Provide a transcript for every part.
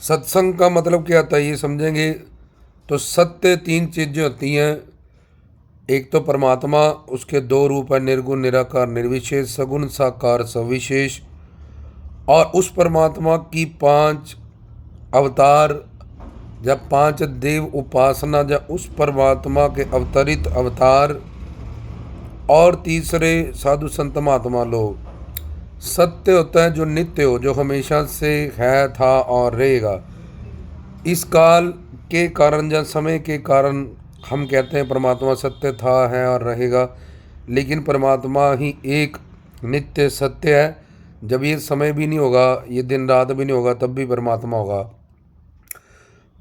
सत्संग का मतलब क्या होता है ये समझेंगे तो सत्य तीन चीज़ें होती हैं। एक तो परमात्मा, उसके दो रूप है, निर्गुण निराकार निर्विशेष, सगुण साकार सविशेष। और उस परमात्मा की पांच अवतार या पांच देव उपासना या उस परमात्मा के अवतरित अवतार, और तीसरे साधु संत महात्मा लोग। सत्य होता है जो नित्य हो, जो हमेशा से है, था और रहेगा। इस काल के कारण या समय के कारण हम कहते हैं परमात्मा सत्य था, है और रहेगा, लेकिन परमात्मा ही एक नित्य सत्य है। जब ये समय भी नहीं होगा, ये दिन रात भी नहीं होगा, तब भी परमात्मा होगा।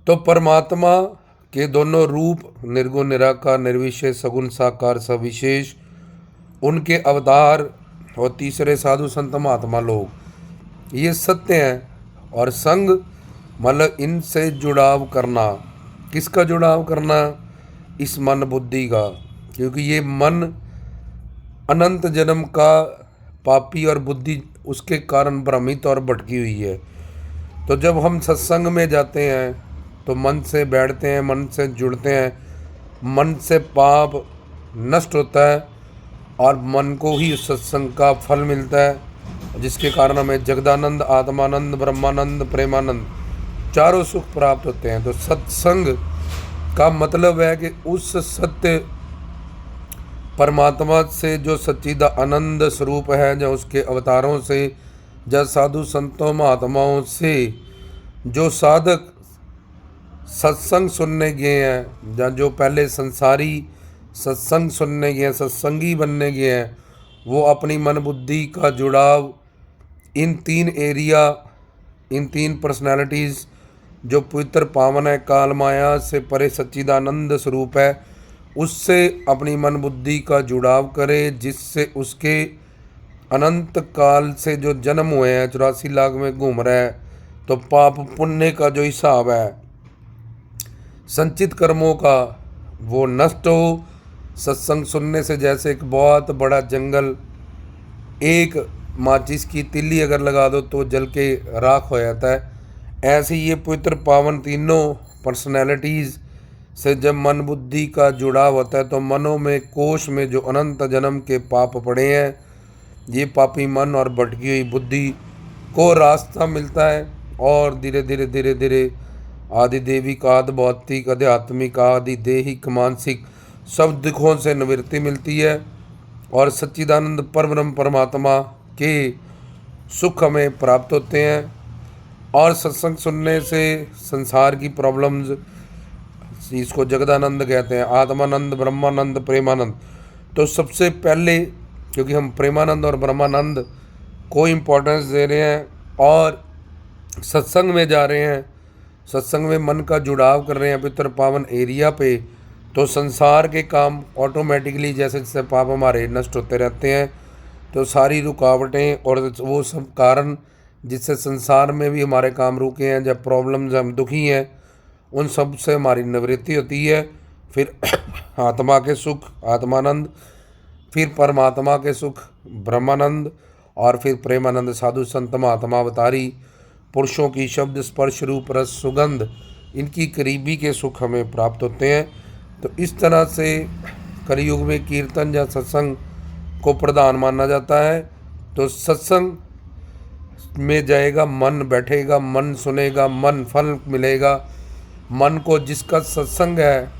तो परमात्मा के दोनों रूप, निर्गुण निराकार निर्विशेष सगुण साकार सविशेष, उनके अवतार और तीसरे साधु संत महात्मा लोग, ये सत्य हैं। और संग मतलब इनसे जुड़ाव करना। किसका जुड़ाव करना? इस मन बुद्धि का, क्योंकि ये मन अनंत जन्म का पापी और बुद्धि उसके कारण भ्रमित और भटकी हुई है। तो जब हम सत्संग में जाते हैं तो मन से बैठते हैं, मन से जुड़ते हैं, मन से पाप नष्ट होता है और मन को ही उस सत्संग का फल मिलता है, जिसके कारण हमें जगदानंद, आत्मानंद, ब्रह्मानंद, प्रेमानंद चारों सुख प्राप्त होते हैं। तो सत्संग का मतलब है कि उस सत्य परमात्मा से जो सच्चिदा आनंद स्वरूप है, जो उसके अवतारों से, जो साधु संतों महात्माओं से, जो साधक सत्संग सुनने गए हैं, या जो पहले संसारी सत्संग सुनने गए हैं, सत्संगी बनने गए हैं, वो अपनी मन बुद्धि का जुड़ाव इन तीन एरिया, इन तीन पर्सनालिटीज़ जो पवित्र पावन है, काल माया से परे सच्चिदानंद स्वरूप है, उससे अपनी मन बुद्धि का जुड़ाव करे, जिससे उसके अनंत काल से जो जन्म हुए हैं, 84 लाख में घूम रहा है, तो पाप पुण्य का जो हिसाब है, संचित कर्मों का, वो नष्ट हो। सत्संग सुनने से जैसे एक बहुत बड़ा जंगल, एक माचिस की तिल्ली अगर लगा दो तो जल के राख हो जाता है, ऐसे ये पवित्र पावन तीनों पर्सनैलिटीज़ से जब मन बुद्धि का जुड़ाव होता है तो मनों में, कोश में जो अनंत जन्म के पाप पड़े हैं, ये पापी मन और भटकी हुई बुद्धि को रास्ता मिलता है। और धीरे धीरे धीरे धीरे आदि देविक, आदि भौतिक, आध्यात्मिक, आदि देहिक, मानसिक सब दुखों से निवृत्ति मिलती है और सच्चिदानंद परब्रह्म परमात्मा के सुख हमें प्राप्त होते हैं। और सत्संग सुनने से संसार की प्रॉब्लम्स, इसको जगदानंद कहते हैं, आत्मानंद, ब्रह्मानंद, प्रेमानंद। तो सबसे पहले, क्योंकि हम प्रेमानंद और ब्रह्मानंद को इम्पोर्टेंस दे रहे हैं और सत्संग में जा रहे हैं, सत्संग में मन का जुड़ाव कर रहे हैं पवित्र पावन एरिया पे, तो संसार के काम ऑटोमेटिकली जैसे जैसे पाप हमारे नष्ट होते रहते हैं, तो सारी रुकावटें और वो सब कारण जिससे संसार में भी हमारे काम रुके हैं, जब प्रॉब्लम्स हम दुखी हैं, उन सब से हमारी निवृत्ति होती है। फिर आत्मा के सुख आत्मानंद, फिर परमात्मा के सुख ब्रह्मानंद, और फिर प्रेमानंद, साधु संत महात्मा अवतारी पुरुषों की शब्द स्पर्श रूप रस सुगंध, इनकी करीबी के सुख हमें प्राप्त होते हैं। तो इस तरह से कलयुग में कीर्तन या सत्संग को प्रधान माना जाता है। तो सत्संग में जाएगा, मन बैठेगा, मन सुनेगा, मन फल मिलेगा। मन को, जिसका सत्संग है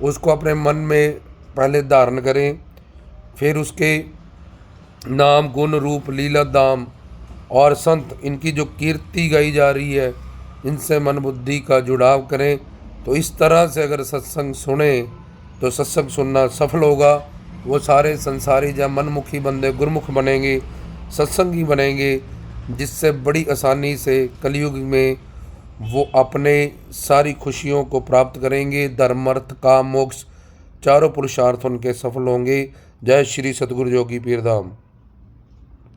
उसको अपने मन में पहले धारण करें, फिर उसके नाम, गुण, रूप, लीला, दाम और संत, इनकी जो कीर्ति गाई जा रही है, इनसे मन बुद्धि का जुड़ाव करें। तो इस तरह से अगर सत्संग सुने तो सत्संग सुनना सफल होगा। वो सारे संसारी या मनमुखी बंदे गुरमुख बनेंगे, सत्संगी बनेंगे, जिससे बड़ी आसानी से कलयुग में वो अपने सारी खुशियों को प्राप्त करेंगे। धर्म, अर्थ, काम, मोक्ष चारों पुरुषार्थ उनके सफल होंगे। जय श्री सतगुरु जोगी पीर धाम।